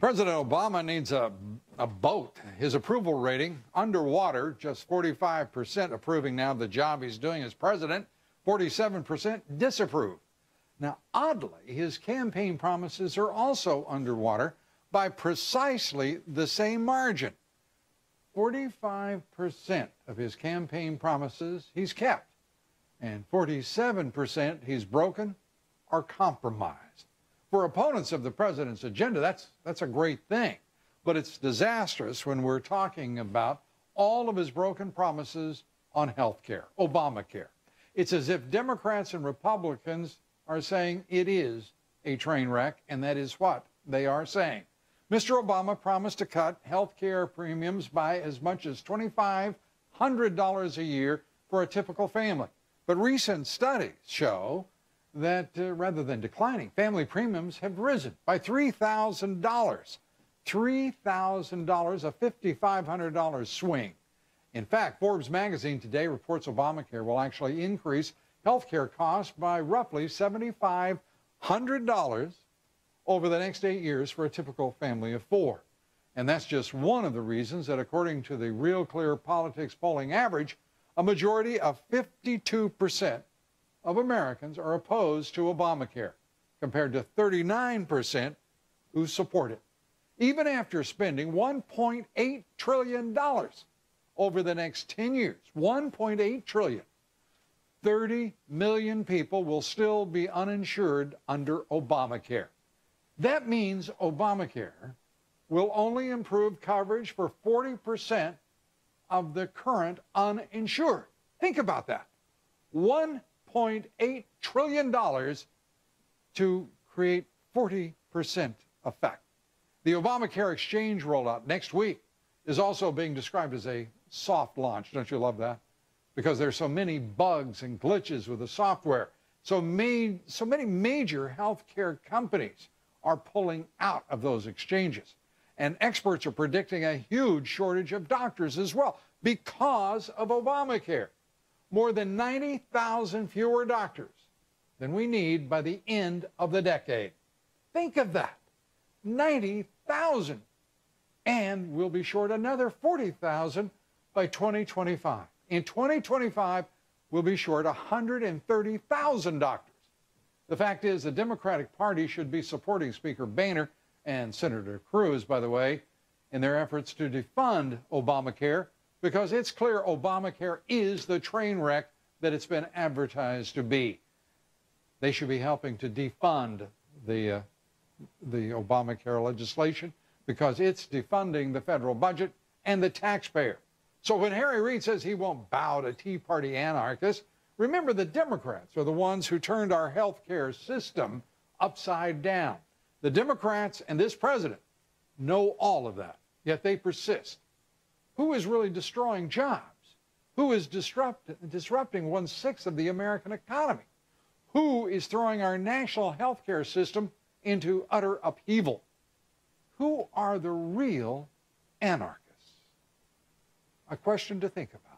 President Obama needs a boat. His approval rating underwater, just 45% approving now of the job he's doing as president, 47% disapprove. Now, oddly, his campaign promises are also underwater by precisely the same margin. 45% of his campaign promises he's kept, and 47% he's broken or compromised. For opponents of the president's agenda, that's a great thing, but it's disastrous when we're talking about all of his broken promises on health care, Obamacare. It's as if Democrats and Republicans are saying it is a train wreck, and that is what they are saying. Mr. Obama promised to cut health care premiums by as much as $2,500 a year for a typical family. But recent studies show that rather than declining, family premiums have risen by $3,000. $3,000, a $5,500 swing. In fact, Forbes magazine today reports Obamacare will actually increase health care costs by roughly $7,500 over the next 8 years for a typical family of four. And that's just one of the reasons that, according to the Real Clear Politics polling average, a majority of 52% of Americans are opposed to Obamacare, compared to 39% who support it. Even after spending $1.8 trillion over the next 10 years, $1.8 trillion, 30 million people will still be uninsured under Obamacare. That means Obamacare will only improve coverage for 40% of the current uninsured. Think about that. $1.8 trillion to create 40% effect. The Obamacare exchange rollout next week is also being described as a soft launch. Don't you love that? Because there's so many bugs and glitches with the software. So many major healthcare companies are pulling out of those exchanges. And experts are predicting a huge shortage of doctors as well because of Obamacare. More than 90,000 fewer doctors than we need by the end of the decade. Think of that. 90,000. And we'll be short another 40,000 by 2025. In 2025, we'll be short 130,000 doctors. The fact is, the Democratic Party should be supporting Speaker Boehner and Senator Cruz, by the way, in their efforts to defund Obamacare, because it's clear Obamacare is the train wreck that it's been advertised to be. They should be helping to defund the Obamacare legislation because it's defunding the federal budget and the taxpayer. So when Harry Reid says he won't bow to Tea Party anarchists, remember the Democrats are the ones who turned our health care system upside down. The Democrats and this president know all of that, yet they persist. Who is really destroying jobs? Who is disrupting 1/6 of the American economy? Who is throwing our national health care system into utter upheaval? Who are the real anarchists? A question to think about.